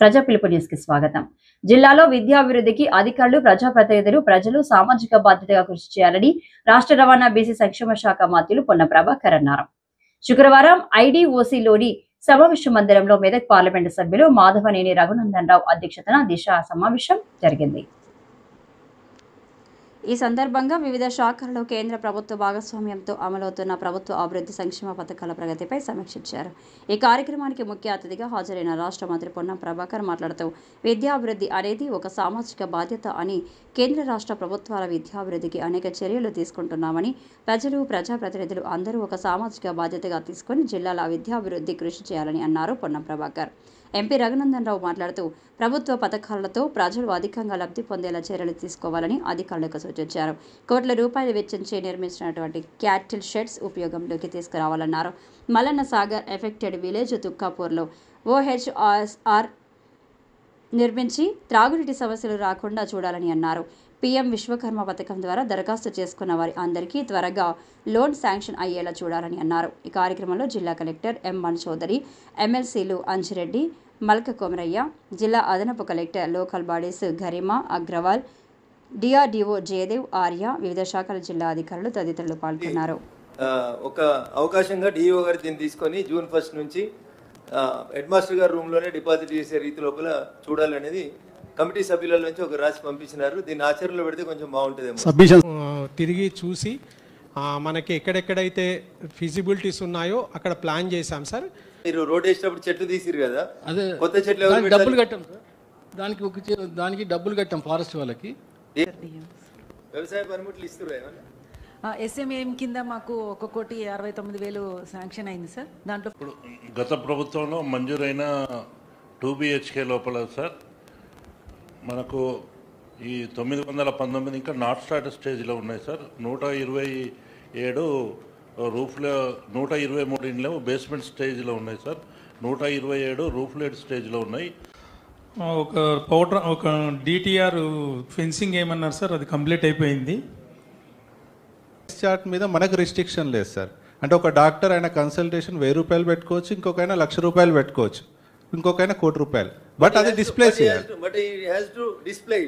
ప్రజా పిలుపు న్యూస్ కి స్వాగతం. జిల్లాలో విద్యాభివృద్ధికి అధికారులు, ప్రజాప్రతినిధులు, ప్రజలు సామాజిక బాధ్యతగా కృషి చేయాలని రాష్ట్ర రవాణా బీసీ సంక్షేమ శాఖ మంత్రులు పొన్న ప్రభాకర్ అన్నారు. శుక్రవారం ఐడీఓసీలోని సమావేశ మందిరంలో మెదక్ పార్లమెంటు సభ్యులు మాధవనేని రఘునందన్ రావు అధ్యక్షతన దిశ సమావేశం జరిగింది. ఈ సందర్భంగా వివిధ శాఖల్లో కేంద్ర ప్రభుత్వ భాగస్వామ్యంతో అమలవుతున్న ప్రభుత్వ అభివృద్ధి సంక్షేమ పథకాల ప్రగతిపై సమీక్షించారు. ఈ కార్యక్రమానికి ముఖ్య అతిథిగా హాజరైన రాష్ట్ర మంత్రి పొన్నం ప్రభాకర్ మాట్లాడుతూ విద్యాభివృద్ధి అనేది ఒక సామాజిక బాధ్యత అని, కేంద్ర రాష్ట్ర ప్రభుత్వాల విద్యాభివృద్ధికి అనేక చర్యలు తీసుకుంటున్నామని, ప్రజలు, ప్రజాప్రతినిధులు అందరూ ఒక సామాజిక బాధ్యతగా తీసుకుని జిల్లాల విద్యాభివృద్ధి కృషి చేయాలని అన్నారు పొన్నం ప్రభాకర్. ఎంపీ రఘునందన్ రావు మాట్లాడుతూ ప్రభుత్వ పథకాలతో ప్రజలు అధికంగా లబ్ధి పొందేలా చర్యలు తీసుకోవాలని అధికారులకు సూచించారు. కోట్ల రూపాయలు వెచ్చించి నిర్మించినటువంటి క్యాటిల్ షెడ్స్ ఉపయోగంలోకి తీసుకురావాలన్నారు. మల్లన్న సాగర్ ఎఫెక్టెడ్ విలేజ్ తుక్కాపూర్లో OHR నిర్మించి త్రాగునీటి సమస్యలు రాకుండా చూడాలని అన్నారు. PM విశ్వకర్మ పథకం ద్వారా దరఖాస్తు చేసుకున్న వారి అందరికీ త్వరగా లోన్ శాంక్షన్ అయ్యేలా చూడాలని అన్నారు. ఈ కార్యక్రమంలో జిల్లా కలెక్టర్ M. మన్ చౌదరి, MLCలు అంజిరెడ్డి, మల్క కొమరయ్య, జిల్లా అదనపు collector local bodies Garima Agarwal, DRDO Jayadev, Arya, వివిధ శాఖల జిల్లా అధికారులు తదితరులు పాల్గొన్నారు. ఒక అవకాశంగా DO గారు దీన్ని తీసుకొని జూన్ 1 నుంచి హెడ్ మాస్టర్ గారు రూమ్లోనే డిపాజిట్ చేసే రీతి లోపల చూడాలనేది కమిటీ సభ్యుల నుంచి ఒక రాసి పంపించినారు. దీన్ని ఆచరణలో పెడితే కొంచెం బాగుంటుంది. తిరిగి చూసి మనకి ఎక్కడెక్కడైతే ఫిజిబిలిటీస్ ఉన్నాయో అక్కడ ప్లాన్ చేశాం సార్. మీరు రోడ్ వేసేటప్పుడు చెట్లు తీసిరు కదా, అదే కొత్త చెట్లు డబ్బులు కట్టాం సార్. దానికి డబ్బులు కట్టాం ఫారెస్ట్ వాళ్ళకి. వ్యవసాయ పనిముట్లు ఇస్తున్నారు ఏమన్నా? SMM కింద మాకు 1,69,000 శాంక్షన్ అయింది సార్. దాంట్లో ఇప్పుడు గత ప్రభుత్వంలో మంజూరైన 2 BHK లోపల సార్ మనకు ఈ 919 ఇంకా నాట్ స్టార్ట్ స్టేజ్లో ఉన్నాయి సార్. 127 రూఫ్లో, 123 ఇండ్లు బేస్మెంట్ స్టేజ్లో ఉన్నాయి సార్. 127 రూఫ్ లెడ్ స్టేజ్లో ఉన్నాయి. ఒక DTR ఫెన్సింగ్ ఏమన్నారు సార్, అది కంప్లీట్ అయిపోయింది. చార్ట్ మీద మనకు రిస్ట్రిక్షన్ లేదు సార్. అంటే ఒక డాక్టర్ ఆయన కన్సల్టేషన్ 1000 రూపాయలు పెట్టుకోవచ్చు, ఇంకొకైనా 1,00,000 రూపాయలు పెట్టుకోవచ్చు, ఇంకొకైనా 1,00,00,000 రూపాయలు. బట్ అది డిస్ప్లే చేయాలి,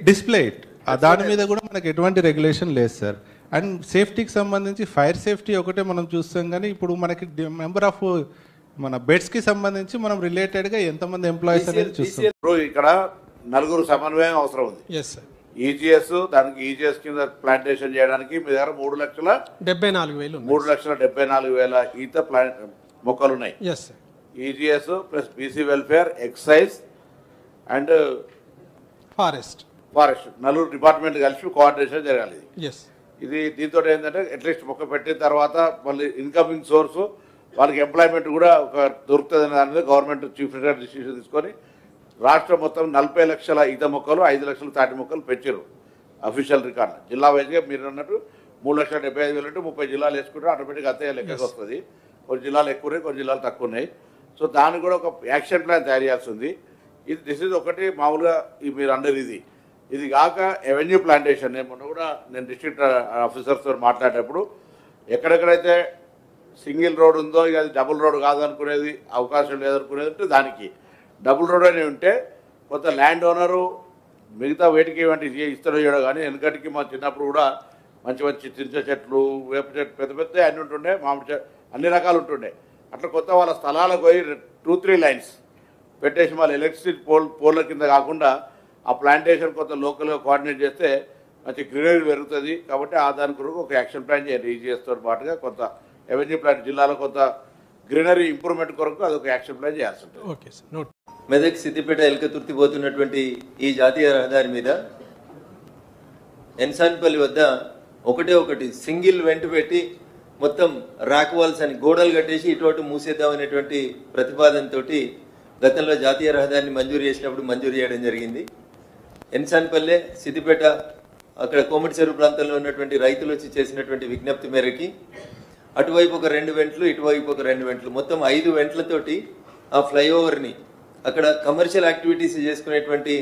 డిస్ప్లే ఇట్. దాని మీద కూడా మనకు ఎటువంటి రెగ్యులేషన్ లేదు సార్. అండ్ సేఫ్టీకి సంబంధించి ఫైర్ సేఫ్టీ ఒకటే మనం చూస్తాం, కానీ ఇప్పుడు మనకి నెంబర్ ఆఫ్ మన బెడ్స్కి సంబంధించి మనం రిలేటెడ్గా ఎంతమంది ఎంప్లాయీస్ అనేది చూస్తాం. ఇక్కడ 4 సమన్వయం అవసరం ఉంది. Yes sir. EGS దానికి EGS కింద ప్లాంటేషన్ చేయడానికి మీ దగ్గర 3,74,000 ఈత మొక్కలు ఉన్నాయి. EGS plus BC welfare, excise and forest 4 department కలిసి కోఆర్డినేషన్ జరగాలి. ఇది దీంతో ఏంటంటే అట్లీస్ట్ మొక్క పెట్టిన తర్వాత మళ్ళీ ఇన్కమింగ్ సోర్స్ వాళ్ళకి ఎంప్లాయ్మెంట్ కూడా ఒక దొరుకుతుంది అనే దాని మీద గవర్నమెంట్ చీఫ్ మినిస్టర్ డిసిషన్ తీసుకొని రాష్ట్రం మొత్తం 40 లక్షల ఈత మొక్కలు, 5 లక్షల తాటి మొక్కలు పెంచారు అఫీషియల్ రికార్డు. జిల్లా వైజ్గా మీరు అన్నట్టు 3,75,000 అంటే 30 జిల్లాలు వేసుకుంటే ఆటోమేటిక్గా అంతే లెక్కకు వస్తుంది. కొన్ని జిల్లాలు ఎక్కువ ఉన్నాయి, కొన్ని జిల్లాలు తక్కువ ఉన్నాయి. సో దానికి కూడా ఒక యాక్షన్ ప్లాన్ తయారు చేయాల్సి ఉంది. దిస్ ఇస్ ఒకటి మామూలుగా మీరు అందరు ఇది కాక ఎవెన్యూ ప్లాంటేషన్. నేను డిస్ట్రిక్ట్ ఆఫీసర్స్తో మాట్లాడేటప్పుడు ఎక్కడెక్కడైతే సింగిల్ రోడ్ ఉందో ఇక అది డబుల్ రోడ్ కాదనుకునేది, అవకాశం లేదనుకునేది ఉంటే దానికి డబుల్ రోడ్ అని ఉంటే కొంత ల్యాండ్ ఓనరు మిగతా వేటికి వంటి ఇస్తాడో చేయడం. కానీ వెనకటికి మా చిన్నప్పుడు కూడా మంచి మంచి చింత చెట్లు, వేప చెట్లు, పెద్ద పెద్ద అన్నీ ఉంటుండే, మామిడి చెట్లు అన్ని రకాలు ఉంటుండే. అట్లా కొత్త వాళ్ళ స్థలాలకు పోయి 2-3 లైన్స్ పెట్టేసి మళ్ళీ ఎలక్ట్రిసిటీ పోల్ల కింద కాకుండా ఆ ప్లాంటేషన్ కొంత లోకల్గా కోఆర్డినేట్ చేస్తే మంచి గ్రీనరీ పెరుగుతుంది. కాబట్టి ఆ దాని కొరకు ఒక యాక్షన్ ప్లాన్ చేయాలి. EGSతో పాటుగా కొంత ఎవెన్యూ ప్లాన్ జిల్లాలో కొంత గ్రీనరీ ఇంప్రూవ్మెంట్ కొరకు అదొక యాక్షన్ ప్లాన్ చేయాల్సి ఉంటుంది. Okay sir. మెదక్ సిద్దిపేట ఎల్కతుర్తి పోతున్నటువంటి ఈ జాతీయ రహదారి మీద ఎన్సాన్పల్లి వద్ద ఒకటి సింగిల్ వెంట పెట్టి మొత్తం ర్యాక్ వాల్స్ అని గోడలు కట్టేసి ఇటువంటి మూసేద్దామనేటువంటి ప్రతిపాదనతో గతంలో జాతీయ రహదారిని మంజూరు చేసినప్పుడు మంజూరు చేయడం జరిగింది. ఎన్సాన్పల్లె, సిద్దిపేట, అక్కడ కోమటి చెరువు ప్రాంతంలో ఉన్నటువంటి రైతులు వచ్చి చేసినటువంటి విజ్ఞప్తి మేరకి అటువైపు ఒక 2 వెంట్లు, ఇటువైపు ఒక 2 వెంట్లు, మొత్తం 5 వెంట్లతోటి ఆ ఫ్లైఓవర్ని అక్కడ కమర్షియల్ యాక్టివిటీస్ చేసుకునేటువంటి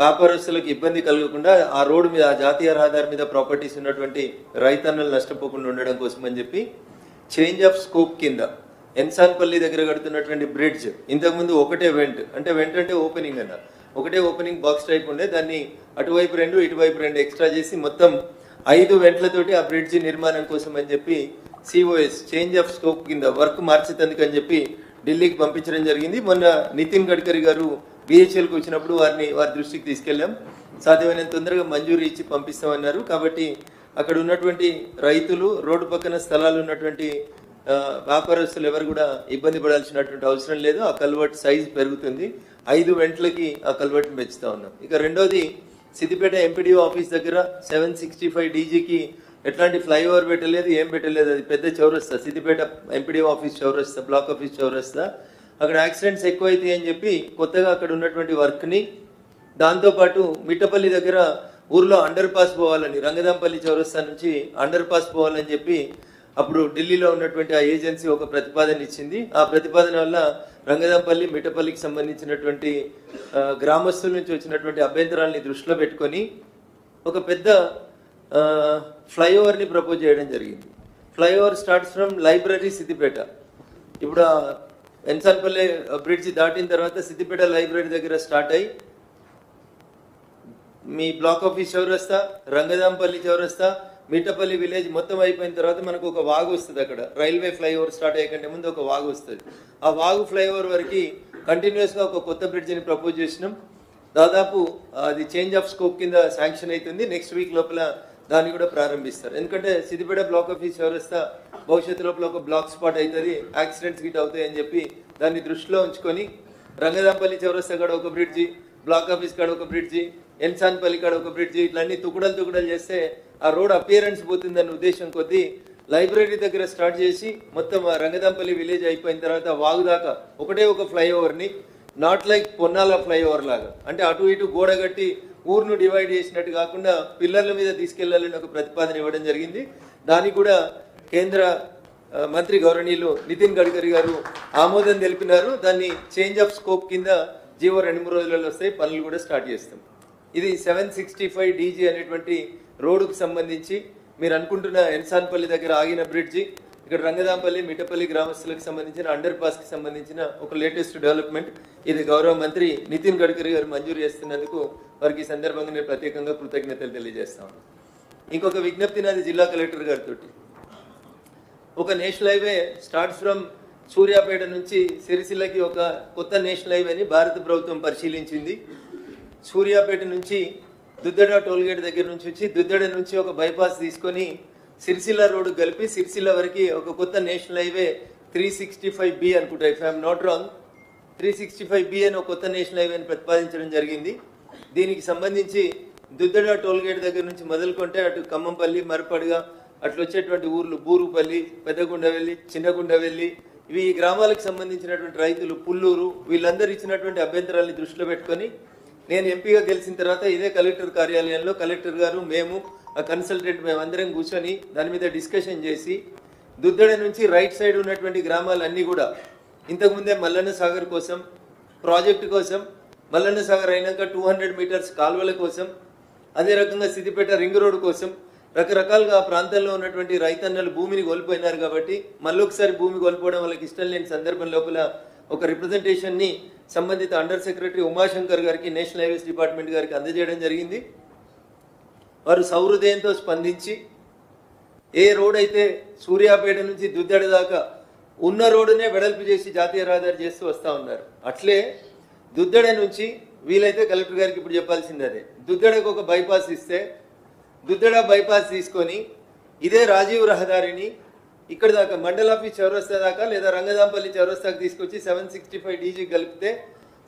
వ్యాపారస్తులకు ఇబ్బంది కలగకుండా ఆ రోడ్డు మీద, ఆ జాతీయ రహదారి మీద ప్రాపర్టీస్ ఉన్నటువంటి రైతన్నలు నష్టపోకుండా ఉండడం కోసం అని చెప్పి చేంజ్ ఆఫ్ స్కోప్ కింద ఎన్సాన్పల్లి దగ్గర కడుతున్నటువంటి బ్రిడ్జ్ ఇంతకుముందు ఒకటే వెంట్ అంటే ఓపెనింగ్ అన్న ఒకటే ఓపెనింగ్ బాక్స్ టైప్ ఉండే దాన్ని అటువైపు 2 ఇటువైపు 2 ఎక్స్ట్రా చేసి మొత్తం 5 వెంట్లతోటి ఆ బ్రిడ్జ్ నిర్మాణం కోసం అని చెప్పి సిఓఎస్ చేంజ్ ఆఫ్ స్కోప్ కింద వర్క్ మార్చేందుకు అని చెప్పి ఢిల్లీకి పంపించడం జరిగింది. మొన్న నితిన్ గడ్కరీ గారు బిహెచ్ఎల్కి వచ్చినప్పుడు వారి దృష్టికి తీసుకెళ్ళాం. సాధ్యమైనంత తొందరగా మంజూరు ఇచ్చి పంపిస్తామన్నారు. కాబట్టి అక్కడ ఉన్నటువంటి రైతులు, రోడ్డు పక్కన స్థలాలు ఉన్నటువంటి వ్యాపారస్తులు ఎవరు కూడా ఇబ్బంది పడాల్సినటువంటి అవసరం లేదు. ఆ కల్వర్ట్ సైజ్ పెరుగుతుంది. 5 వెంట్లకి ఆ కల్వర్ట్ని పెంచుతా ఉన్నాం. ఇక రెండోది సిద్దిపేట ఎంపీడీఓ ఆఫీస్ దగ్గర 765 డీజీకి ఎట్లాంటి ఫ్లైఓవర్ పెట్టలేదు, ఏం పెట్టలేదు. అది పెద్ద చౌరస్తా, సిద్దిపేట ఎంపీడీఓ ఆఫీస్ చౌరస్తా, బ్లాక్ ఆఫీస్ చౌరస్తా. అక్కడ యాక్సిడెంట్స్ ఎక్కువైతాయి అని చెప్పి కొత్తగా అక్కడ ఉన్నటువంటి వర్క్ని, దాంతోపాటు మిట్టపల్లి దగ్గర ఊర్లో అండర్ పాస్ పోవాలని, రంగదాంపల్లి చౌరస్తా నుంచి అండర్ పాస్ పోవాలని చెప్పి అప్పుడు ఢిల్లీలో ఉన్నటువంటి ఆ ఏజెన్సీ ఒక ప్రతిపాదన ఇచ్చింది. ఆ ప్రతిపాదన వల్ల రంగదాంపల్లి, మిట్టపల్లికి సంబంధించినటువంటి గ్రామస్తుల నుంచి వచ్చినటువంటి అభ్యంతరాలని దృష్టిలో పెట్టుకొని ఒక పెద్ద ఫ్లైఓవర్ని ప్రపోజ్ చేయడం జరిగింది. Flyover starts from library Siddipet. ఇప్పుడు ఎన్సాన్పల్లి బ్రిడ్జ్ దాటిన తర్వాత సిద్దిపేట లైబ్రరీ దగ్గర స్టార్ట్ అయ్యి మీ బ్లాక్ ఆఫీస్ చౌరస్తా, రంగదాంపల్లి చౌరస్తా, మిట్టపల్లి విలేజ్ మొత్తం అయిపోయిన తర్వాత మనకు ఒక వాగు వస్తుంది. అక్కడ రైల్వే ఫ్లైఓవర్ స్టార్ట్ అయ్యే ముందు ఒక వాగు వస్తుంది. ఆ వాగు ఫ్లైఓవర్ వరకు కంటిన్యూస్గా ఒక కొత్త బ్రిడ్జ్ని ప్రపోజ్ చేసినాం. దాదాపు అది చేంజ్ ఆఫ్ స్కోప్ కింద శాంక్షన్ అవుతుంది. నెక్స్ట్ వీక్ లోపల దాన్ని కూడా ప్రారంభిస్తారు. ఎందుకంటే సిద్దిపేట బ్లాక్ ఆఫీస్ చౌరస్తా భవిష్యత్తు లోపల ఒక బ్లాక్ స్పాట్ అవుతుంది, యాక్సిడెంట్స్ గిట్ అవుతాయి అని చెప్పి దాన్ని దృష్టిలో ఉంచుకొని రంగదాంపల్లి చౌరస్తా కాడ ఒక బ్రిడ్జి, బ్లాక్ ఆఫీస్ కాడ ఒక బ్రిడ్జి, ఎన్సాన్పల్లి కాడ ఒక బ్రిడ్జి, ఇట్లన్నీ తుకుడలు చేస్తే ఆ రోడ్ అపియరెన్స్ పోతుందన్న ఉద్దేశం కొద్దీ లైబ్రరీ దగ్గర స్టార్ట్ చేసి మొత్తం రంగదాంపల్లి విలేజ్ అయిపోయిన తర్వాత వాగు దాకా ఒకటే ఒక ఫ్లైఓవర్ని, నాట్ లైక్ పొన్నాల ఫ్లైఓవర్ లాగా, అంటే అటు ఇటు గోడ కట్టి ఊరును డివైడ్ చేసినట్టు కాకుండా పిల్లర్ల మీద తీసుకెళ్లాలని ఒక ప్రతిపాదన ఇవ్వడం జరిగింది. దానికి కూడా కేంద్ర మంత్రి గౌరవనీయులు నితిన్ గడ్కరీ గారు ఆమోదం తెలిపినారు. దాన్ని చేంజ్ ఆఫ్ స్కోప్ కింద జీవో 2-3 రోజులలో వస్తాయి, పనులు కూడా స్టార్ట్ చేస్తాం. ఇది 765 డీజీ అనేటువంటి రోడ్డుకు సంబంధించి మీరు అనుకుంటున్న ఎన్సాన్పల్లి దగ్గర ఆగిన బ్రిడ్జి, ఇక్కడ రంగదాంపల్లి, మిట్టపల్లి గ్రామస్తులకు సంబంధించిన అండర్ పాస్కి సంబంధించిన ఒక లేటెస్ట్ డెవలప్మెంట్. ఇది గౌరవ మంత్రి నితిన్ గడ్కరీ గారు మంజూరు చేస్తున్నందుకు వారికి ఈ సందర్భంగా నేను ప్రత్యేకంగా కృతజ్ఞతలు తెలియజేస్తాను. ఇంకొక విజ్ఞప్తి నాది జిల్లా కలెక్టర్ గారితో. ఒక national highway start from Suryapet నుంచి సిరిసిల్లకి ఒక కొత్త నేషనల్ హైవేని భారత ప్రభుత్వం పరిశీలించింది. సూర్యాపేట నుంచి దుద్దడ టోల్గేట్ దగ్గర నుంచి వచ్చి దుద్దడ నుంచి ఒక బైపాస్ తీసుకొని సిరిసిల్ల రోడ్డు కలిపి సిరిసిల్ల వరకు ఒక కొత్త నేషనల్ హైవే 365B అనుకుంటా, if I'm not wrong, 365B అని ఒక కొత్త నేషనల్ హైవేని ప్రతిపాదించడం జరిగింది. దీనికి సంబంధించి దుద్దడ టోల్గేట్ దగ్గర నుంచి మొదలుకుంటే అటు ఖమ్మంపల్లి, మరపడగా అట్లా వచ్చేటువంటి ఊర్లు బూరుపల్లి, పెద్దగుండవెల్లి, చిన్నగుండవెల్లి, ఇవి ఈ గ్రామాలకు సంబంధించినటువంటి రైతులు, పుల్లూరు, వీళ్ళందరూ ఇచ్చినటువంటి అభ్యంతరాలని దృష్టిలో పెట్టుకొని నేను ఎంపీగా గెలిచిన తర్వాత ఇదే కలెక్టర్ కార్యాలయంలో కలెక్టర్ గారు, మేము, ఆ కన్సల్టెంట్, మేమందరం కూర్చొని దాని మీద డిస్కషన్ చేసి దుద్దడ నుంచి రైట్ సైడ్ ఉన్నటువంటి గ్రామాలన్నీ కూడా ఇంతకుముందే మల్లన్న సాగర్ కోసం, ప్రాజెక్టు కోసం, మల్లన్న సాగర్ అయినాక 200 మీటర్స్ కాలువల కోసం, అదే రకంగా సిద్దిపేట రింగ్ రోడ్డు కోసం రకరకాలుగా ఆ ప్రాంతంలో ఉన్నటువంటి రైతన్నలు భూమిని కోల్పోయినారు. కాబట్టి మళ్ళొకసారి భూమి కోల్పోవడం వాళ్ళకి ఇష్టం లేని సందర్భం లోపల ఒక రిప్రజెంటేషన్ని సంబంధిత అండర్ సెక్రటరీ ఉమాశంకర్ గారికి, నేషనల్ హైవేస్ డిపార్ట్మెంట్ గారికి అందజేయడం జరిగింది. వారు సౌహృదయంతో స్పందించి ఏ రోడ్ అయితే సూర్యాపేట నుంచి దుద్దెడ దాకా ఉన్న రోడ్డునే వెడల్పు చేసి జాతీయ రహదారి చేస్తూ వస్తూ ఉన్నారు. అట్లే దుద్దెడ నుంచి వీలైతే కలెక్టర్ గారికి ఇప్పుడు చెప్పాల్సింది అదే, దుద్దెడకు ఒక బైపాస్ ఇస్తే దుద్దెడ బైపాస్ తీసుకొని ఇదే రాజీవ్ రహదారిని ఇక్కడ దాకా మండల్ ఆఫీస్ చౌరస్తా దాకా లేదా రంగదాంపల్లి చౌరస్తాకు తీసుకొచ్చి 765 డీజీ కలిపితే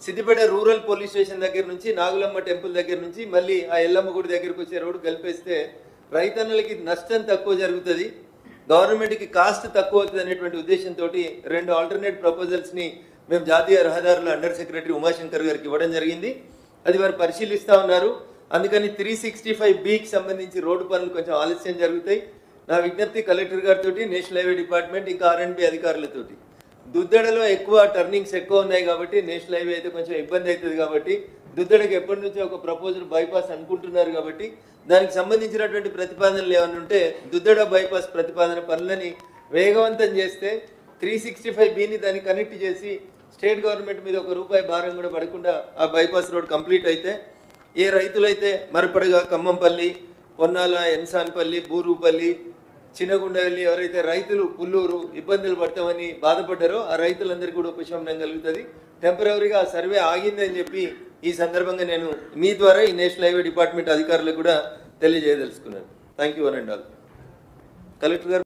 సిద్దిపేట రూరల్ పోలీస్ స్టేషన్ దగ్గర నుంచి నాగులమ్మ టెంపుల్ దగ్గర నుంచి మళ్ళీ ఆ ఎల్లమ్మ గుడి దగ్గరకు వచ్చే రోడ్డు కలిపేస్తే రైతన్నలకి నష్టం తక్కువ జరుగుతుంది, గవర్నమెంట్కి కాస్ట్ తక్కువ అవుతుంది అనేటువంటి ఉద్దేశంతో 2 ఆల్టర్నేట్ ప్రపోజల్స్ని మేము జాతీయ రహదారుల అండర్ సెక్రటరీ ఉమాశంకర్ గారికి ఇవ్వడం జరిగింది. అది వారు పరిశీలిస్తూ ఉన్నారు. అందుకని 365Bకి సంబంధించి రోడ్డు పనులు కొంచెం ఆలస్యం జరుగుతాయి. నా విజ్ఞప్తి కలెక్టర్ గారితో, నేషనల్ హైవే డిపార్ట్మెంట్, ఇంకా R&B అధికారులతోటి, దుద్దెడలో ఎక్కువ టర్నింగ్స్ ఎక్కువ ఉన్నాయి కాబట్టి నేషనల్ హైవే అయితే కొంచెం ఇబ్బంది అవుతుంది. కాబట్టి దుద్దెడకి ఎప్పటి నుంచో ఒక ప్రపోజల్ బైపాస్ అనుకుంటున్నారు. కాబట్టి దానికి సంబంధించినటువంటి ప్రతిపాదనలు ఏమైనా ఉంటే దుద్దెడ బైపాస్ ప్రతిపాదన పనులని వేగవంతం చేస్తే 365B దాన్ని కనెక్ట్ చేసి స్టేట్ గవర్నమెంట్ మీద ₹1 భారం కూడా పడకుండా ఆ బైపాస్ రోడ్ కంప్లీట్ అయితే ఏ రైతులైతే మరపడగా ఖమ్మంపల్లి, పొన్నాల, ఎన్సాన్పల్లి, బూరుపల్లి, చిన్నగుండవల్లి ఎవరైతే రైతులు పుల్లూరు ఇబ్బందులు పడతామని బాధపడ్డారో ఆ రైతులందరికీ కూడా ఉపశమనం కలుగుతుంది. టెంపరీగా సర్వే ఆగిందని చెప్పి ఈ సందర్భంగా నేను మీ ద్వారా ఈ నేషనల్ హైవే డిపార్ట్మెంట్ అధికారులకు కూడా తెలియజేయదలుచుకున్నాను. Thank you one and all. Collector గారు.